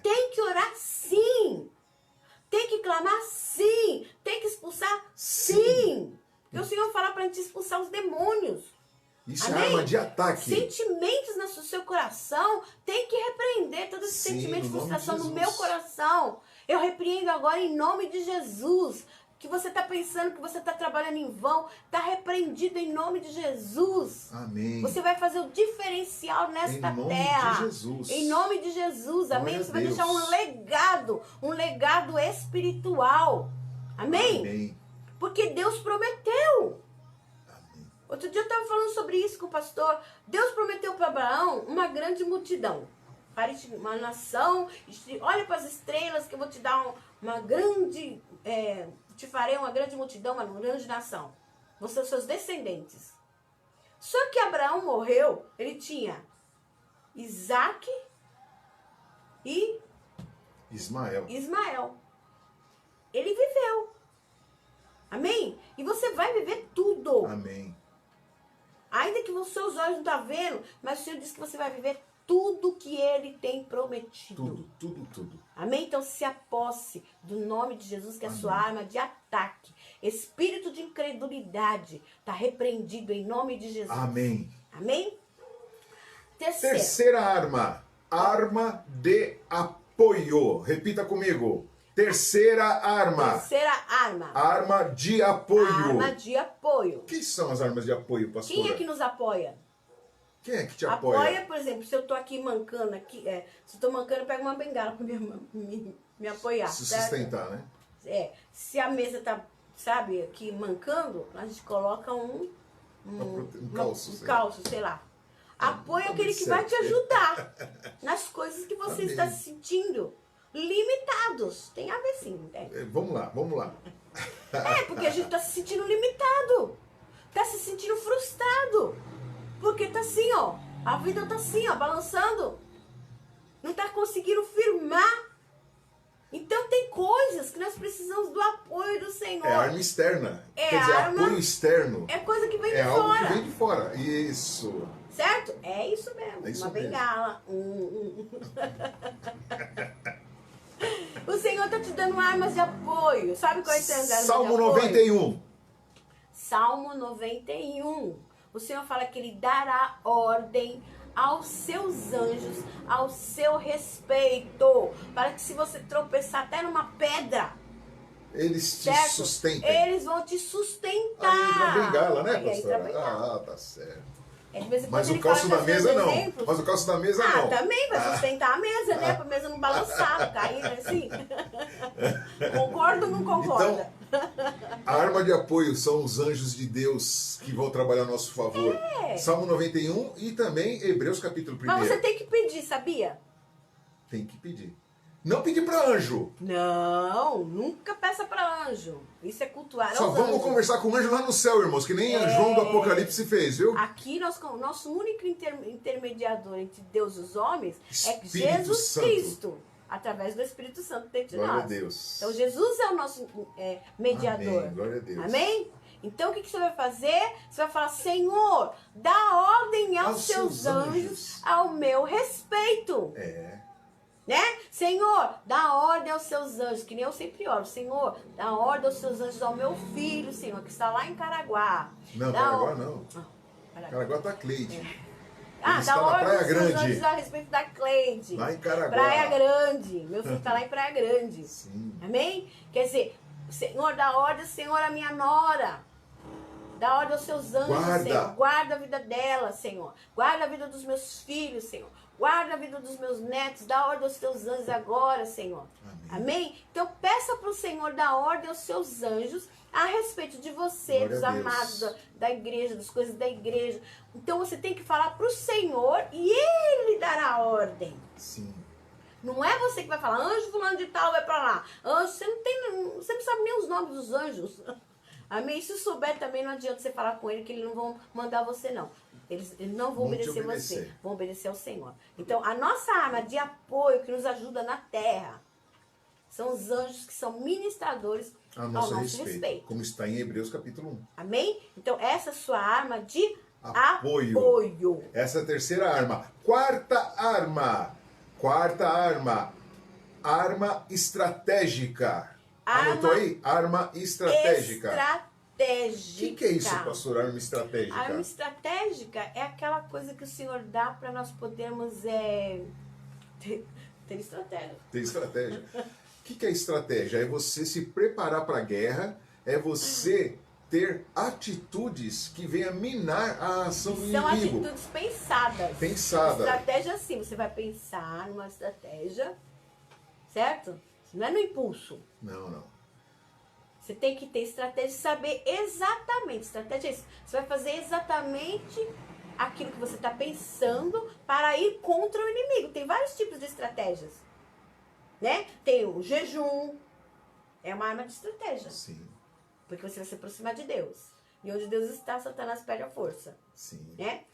Tem que orar sim. Tem que clamar sim. Tem que expulsar sim. Porque o Senhor fala pra gente expulsar os demônios. Isso Amém? é arma de ataque. Sentimentos no seu coração, tem que repreender todo esse Sim, sentimento de no nome frustração de no Jesus. meu coração. Eu repreendo agora em nome de Jesus. Que você está pensando que você está trabalhando em vão, está repreendido em nome de Jesus. Amém. Você vai fazer o diferencial nesta Em nome terra. de Jesus. Em nome de Jesus. Amém? Glória a Você vai Deus. deixar um legado espiritual. Amém? Amém. Porque Deus prometeu. Amém. Outro dia eu estava falando sobre isso com o pastor. Deus prometeu para Abraão uma grande multidão. Parece uma nação. Olha para as estrelas que eu vou te dar uma grande... te farei uma grande multidão, uma grande nação. Vão ser os seus descendentes. Só que Abraão morreu. Ele tinha Isaac e Ismael. Ismael. Ele viveu. Amém? E você vai viver tudo. Amém. Ainda que os seus olhos não estão vendo, mas o Senhor disse que você vai viver tudo que Ele tem prometido. Tudo. Amém? Então se aposse do nome de Jesus, que é a sua arma de ataque. Espírito de incredulidade está repreendido em nome de Jesus. Amém. Amém? Terceira arma. Arma de apoio. Repita comigo. Terceira arma. Terceira arma. Arma de apoio. Arma de apoio. O que são as armas de apoio, pastora? Quem é que nos apoia? Quem é que te apoia? Apoia, por exemplo, se eu tô aqui mancando, se eu tô mancando, eu pego uma bengala para me apoiar. Se certo? sustentar, né? Se a mesa tá, sabe, aqui mancando, a gente coloca um calço, sei lá. Apoio é aquele que vai te ajudar nas coisas que você Amém. está se sentindo limitados. Tem a ver sim, né? Vamos lá. Porque a gente tá se sentindo limitado. Tá se sentindo frustrado. Porque tá assim, ó. A vida tá assim, ó, balançando. Não tá conseguindo firmar Então tem coisas que nós precisamos do apoio do Senhor. É arma externa. É Quer dizer, arma- apoio externo. É coisa que vem É de algo fora. que vem de fora. Isso. Certo? É isso mesmo. É isso uma mesmo. bengala. O Senhor está te dando armas de apoio. Sabe qual é esse armas de Salmo apoio? 91. Salmo 91. O Senhor fala que Ele dará ordem aos seus anjos, ao seu respeito, para que se você tropeçar até numa pedra, Eles te certo? sustentem. Eles vão te sustentar. Aí entra a bengala, né, Aí entra a pastora? bengala. Ah, tá certo. É, de vez em Mas quando o ele calço fala da das mesa vezes não. exemplos. Mas o calço da mesa Ah, não. também vai sustentar a mesa, né? Pra mesa não balançar, cair, né? Assim. Concorda ou não concorda? A arma de apoio são os anjos de Deus que vão trabalhar a nosso favor. É. Salmo 91 e também Hebreus capítulo 1. Mas você tem que pedir, sabia? Tem que pedir. Não pedir para anjo. Não, nunca peça pra anjo. Isso é cultuar Só aos vamos anjos. conversar com o anjo lá no céu, irmãos, que nem João do Apocalipse fez, viu? Aqui, nosso único intermediador entre Deus e os homens é Espírito Jesus Santo. Cristo, através do Espírito Santo dentro de Glória nós. a Deus. Então, Jesus é o nosso mediador. Amém. Glória a Deus. Amém? Então, o que você vai fazer? Você vai falar, Senhor, dá ordem aos seus anjos ao meu respeito. É. Né? Senhor, dá ordem aos seus anjos, que nem eu sempre oro. Senhor, dá ordem aos seus anjos ao meu filho, Senhor, que está lá em Caraguá. Não, Dá Caraguá or- não. Ah, Caraguá. Caraguá tá Cleide. Ah, Ele está dá na ordem Praia aos seus Grande. anjos a respeito da Cleide. Lá em Caraguá. Praia Grande. Meu filho está lá em Praia Grande. Sim. Amém? Quer dizer, Senhor, dá ordem, Senhor, à minha nora. Dá ordem aos seus anjos, Guarda. Senhor. Guarda a vida dela, Senhor. Guarda a vida dos meus filhos, Senhor. Guarda a vida dos meus netos. Dá ordem aos teus anjos agora, Senhor. Amém. Amém? Então peça para o Senhor dar ordem aos seus anjos a respeito de você, Glória dos a Deus. amados da igreja, das coisas da igreja. Então você tem que falar para o Senhor e Ele dará ordem. Sim. Não é você que vai falar, anjo fulano de tal vai para lá. Anjo, você não sabe nem os nomes dos anjos. Amém? Se souber também, não adianta você falar com ele que eles não vão mandar você, não. Eles não vão Vão te obedecer obedecer. você, vão obedecer ao Senhor. Então, a nossa arma de apoio que nos ajuda na terra são os anjos que são ministradores A ao nosso nosso respeito. respeito. Como está em Hebreus capítulo 1. Amém? Então, essa é a sua arma de Apoio. apoio. Essa é a terceira arma. Quarta arma. Quarta arma. Arma estratégica. Anotou aí? Arma estratégica. O que é isso, pastor? Arma estratégica? A arma estratégica é aquela coisa que o Senhor dá para nós podermos ter estratégia. Tem estratégia. O que é estratégia? É você se preparar para a guerra, é você ter atitudes que venham minar a ação do São inimigo. atitudes pensadas. Pensada. Estratégia sim, você vai pensar numa estratégia, certo? Não é no impulso. Não, não. Você tem que ter estratégia e saber exatamente. Estratégia é isso. Você vai fazer exatamente aquilo que você está pensando para ir contra o inimigo. Tem vários tipos de estratégias. Né? Tem o jejum. É uma arma de estratégia. Sim, Porque você vai se aproximar de Deus. E onde Deus está, Satanás perde a força. sim. Né?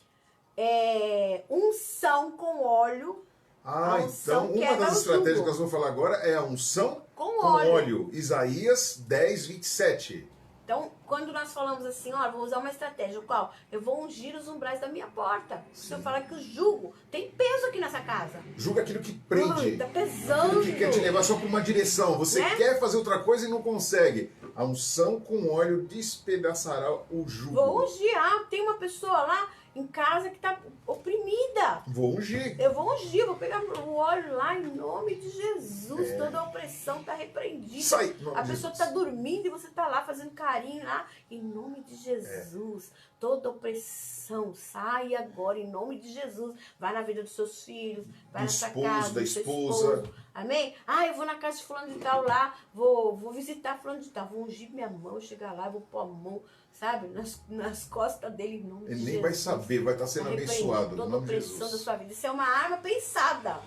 Unção com óleo. Ah, A unção então uma quebra das o estratégias jugo. que nós vamos falar agora é a unção Com com óleo. óleo. Isaías 10, 27. Então, quando nós falamos assim, ó, vou usar uma estratégia, qual? Eu vou ungir os umbrais da minha porta. O Senhor fala que o jugo tem peso aqui nessa casa. Julga aquilo que prende. Tá pesando. Aquilo que quer te levar só para uma direção. Você Né? quer fazer outra coisa e não consegue. A unção com óleo despedaçará o jugo. Vou ungir. Ah, tem uma pessoa lá em casa que tá oprimida. Vou ungir. Eu vou ungir, vou pegar o óleo lá em nome de Jesus. Toda a opressão tá repreendida. Sai, em nome A de pessoa Jesus. tá dormindo e você tá lá fazendo carinho lá. Em nome de Jesus. Toda opressão sai agora em nome de Jesus. Vai na vida dos seus filhos, vai Do na sua esposo, casa, da do seu esposa. esposo. Amém? Ah, eu vou na casa de fulano de tal lá, vou visitar fulano de tal, vou ungir minha mão, chegar lá, vou pôr a mão, sabe, nas costas dele em nome de Ele Jesus. nem vai saber, vai estar sendo Vai repreender abençoado. Em toda nome de opressão da Jesus. sua vida. Isso é uma arma pensada.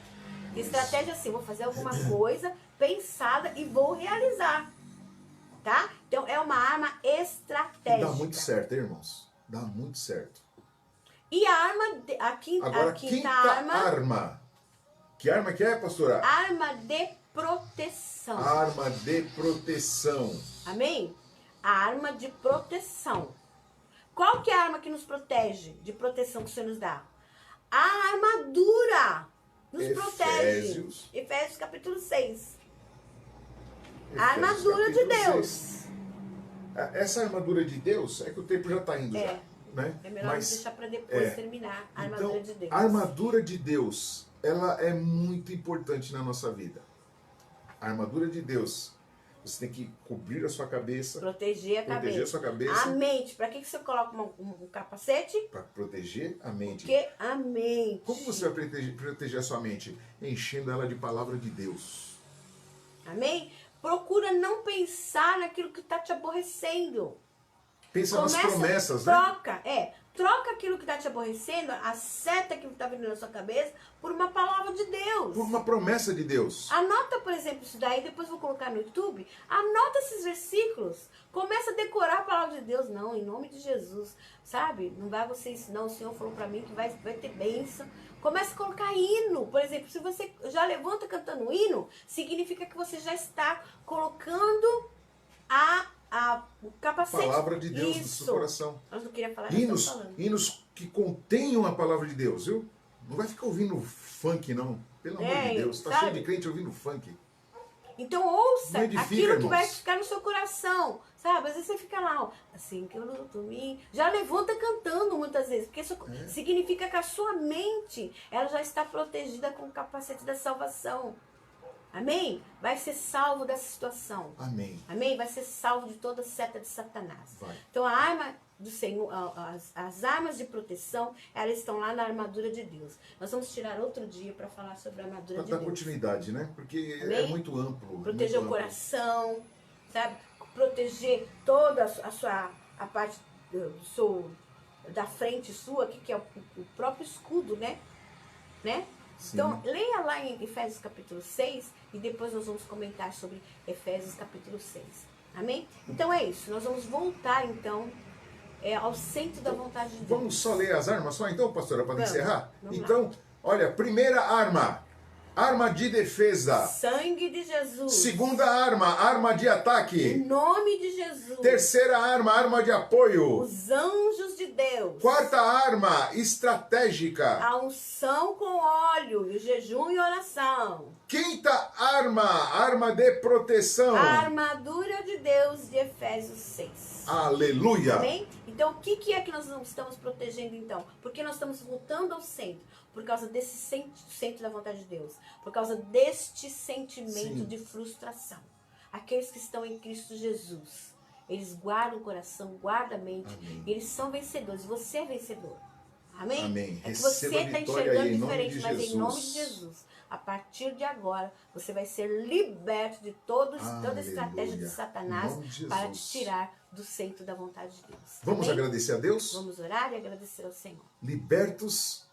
Estratégia assim, vou fazer alguma coisa pensada e vou realizar. Tá? Então é uma arma estratégica. Dá muito certo, hein, irmãos? Dá muito certo. E a arma, Agora, a quinta quinta arma, arma. Que arma que é, pastora? arma de proteção. Arma de proteção. Amém? A arma de proteção. Qual que é a arma que nos protege? De proteção que o Senhor nos dá? A armadura nos protege. Efésios capítulo 6. A armadura de Deus. 6. Essa armadura de Deus, é que o tempo já está indo já. Né? É melhor deixar para depois terminar a armadura de Deus. A armadura de Deus, ela é muito importante na nossa vida. A armadura de Deus, você tem que cobrir a sua cabeça. Proteger a sua cabeça. A mente. Para que você coloca um capacete? Para proteger a mente. Porque a mente. Como você vai proteger a sua mente? Enchendo ela de palavra de Deus. Amém? Procura não pensar naquilo que está te aborrecendo. Pensa nas promessas, né? Troca aquilo que está te aborrecendo, acerta aquilo que está vindo na sua cabeça, por uma palavra de Deus. Por uma promessa de Deus. Anota, por exemplo, isso daí, depois vou colocar no YouTube. Anota esses versículos. Começa a decorar a palavra de Deus. Não, em nome de Jesus. Sabe? Não vai você ensinar. O Senhor falou para mim que vai ter bênção. Começa a colocar hino. Por exemplo, se você já levanta cantando hino, significa que você já está colocando o capacete. A palavra de Deus no seu coração. Eu não queria falar, hinos que contenham a palavra de Deus, viu? Não vai ficar ouvindo funk, não. Pelo amor de Deus. Está cheio de crente ouvindo funk. Então ouça aquilo que vai irmãos. ficar no seu coração. Sabe? Às vezes você fica lá, ó, assim que eu luto mim. Já levanta cantando muitas vezes. Porque isso significa que a sua mente, ela já está protegida com o capacete da salvação. Amém? Vai ser salvo dessa situação. Amém. Amém? Vai ser salvo de toda seta de Satanás. Vai. Então a arma do Senhor, as armas de proteção, elas estão lá na armadura de Deus. Nós vamos tirar outro dia para falar sobre a armadura de Deus. Dar continuidade, né? Porque Amém? É muito amplo. Proteger o coração, sabe? Proteger toda a parte da frente sua, que é o próprio escudo, né? Sim. Então, leia lá em Efésios capítulo 6 e depois nós vamos comentar sobre Efésios capítulo 6. Amém? Então é isso. Nós vamos voltar então ao centro da vontade de Deus. Vamos só ler as armas só então, pastora, para encerrar? Vamos então, lá. Olha, primeira arma. Arma de defesa. Sangue de Jesus. Segunda arma, arma de ataque. Em nome de Jesus. Terceira arma, arma de apoio. Os anjos de Deus. Quarta arma, estratégica. A unção com óleo, e o jejum e oração. Quinta arma, arma de proteção. A armadura de Deus de Efésios 6. Aleluia. Amém? Então, o que é que nós não estamos protegendo então? Porque nós estamos voltando ao centro. Por causa desse centro da vontade de Deus. Por causa deste sentimento de frustração. Aqueles que estão em Cristo Jesus. Eles guardam o coração, guardam a mente. Amém. E eles são vencedores. Você é vencedor. Amém? Amém. É que você está enxergando diferente, mas Jesus. em nome de Jesus. A partir de agora, você vai ser liberto de toda estratégia de Satanás para te tirar do centro da vontade de Deus. Vamos Amém? agradecer a Deus? Vamos orar e agradecer ao Senhor. Libertos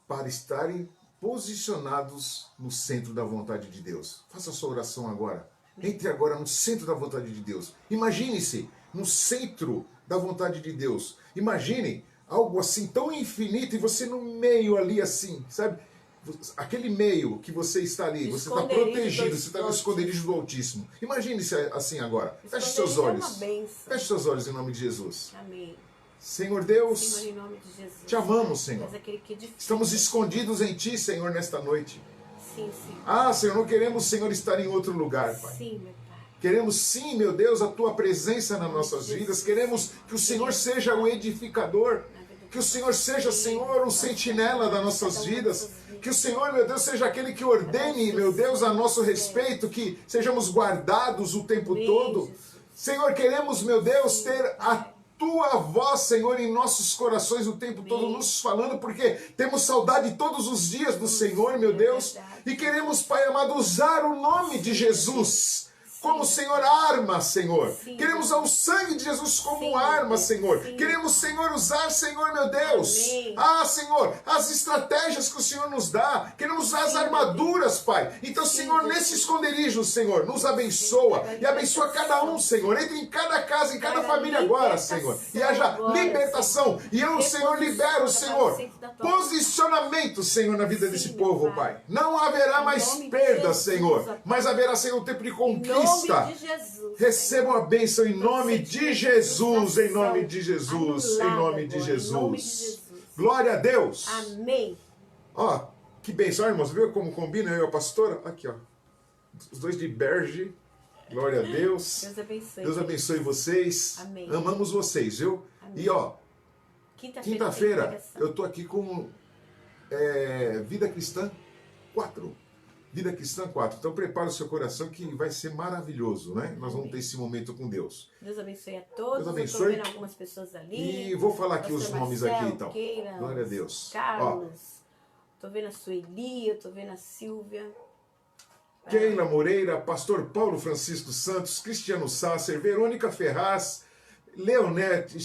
para estarem posicionados no centro da vontade de Deus. Faça a sua oração agora. Entre agora no centro da vontade de Deus. Imagine-se no centro da vontade de Deus. Imagine algo assim tão infinito e você no meio ali assim, sabe? Aquele meio que você está ali, você está protegido, você está no esconderijo do Altíssimo. Imagine-se assim agora. Feche seus olhos. Feche seus olhos em nome de Jesus. Amém. Senhor Deus, Senhor, em nome de Jesus, te amamos, Senhor. que Estamos escondidos em Ti, Senhor, nesta noite. Sim, sim. Ah, Senhor, não queremos, Senhor, estar em outro lugar, Pai. Sim, meu Pai. Queremos sim, meu Deus, a Tua presença nas nossas vidas. Queremos que o Senhor seja o edificador. Que o Senhor seja, Senhor, o sentinela das nossas vidas. Que o Senhor, meu Deus, seja aquele que ordene, meu Deus, a nosso respeito. Que sejamos guardados o tempo todo. Senhor, queremos, meu Deus, ter a Tua voz, Senhor, em nossos corações o tempo todo nos falando, porque temos saudade todos os dias do Senhor, meu Deus, e queremos, Pai amado, usar o nome de Jesus como, Senhor, arma, Senhor. Sim. Queremos usar o sangue de Jesus como Sim, arma, Deus. Senhor. Sim. Queremos, Senhor, usar, Senhor, meu Deus. Amém. Ah, Senhor, as estratégias que o Senhor nos dá. Queremos usar as Sim, armaduras, Pai. Então, Sim, Senhor, Deus. nesse esconderijo, Senhor, nos abençoa. E abençoa cada um, Senhor. Entre em cada casa, em cada Haja família agora, libertação Senhor. E haja agora, libertação. E eu, Senhor, libero, Senhor, posicionamento, Senhor, na vida desse Sim, meu povo, Pai. Pai. Não haverá Em mais nome de perda, Jesus, Senhor. Pai. Mas haverá, Senhor, um tempo de Em conquista. nome de Jesus. Recebam a bênção em nome de sentimento de Jesus, em nome de frustração Jesus, em anulada nome de agora, em nome de Jesus. Jesus. Glória a Deus. Amém. Ó, que bênção, irmãos. Viu como combina eu e a pastora? Aqui, ó. Os dois de berge. Glória a Deus. Deus abençoe. Deus abençoe vocês. Amém. Amamos vocês, viu? Amém. E ó, Quinta-feira quinta-feira eu tô aqui com Vida Cristã 4. Vida Cristã 4. Então prepara o seu coração que vai ser maravilhoso, né? Nós vamos ter esse momento com Deus. Deus abençoe a todos. Deus abençoe. Eu tô vendo algumas pessoas ali. E vou falar aqui os Pastor nomes Marcelo, aqui então. Keila, Glória a Deus. Ó, Carlos. Tô vendo a Sueli, eu tô vendo a Silvia. Keila Moreira, Pastor Paulo Francisco Santos, Cristiano Sasser, Verônica Ferraz, Leonete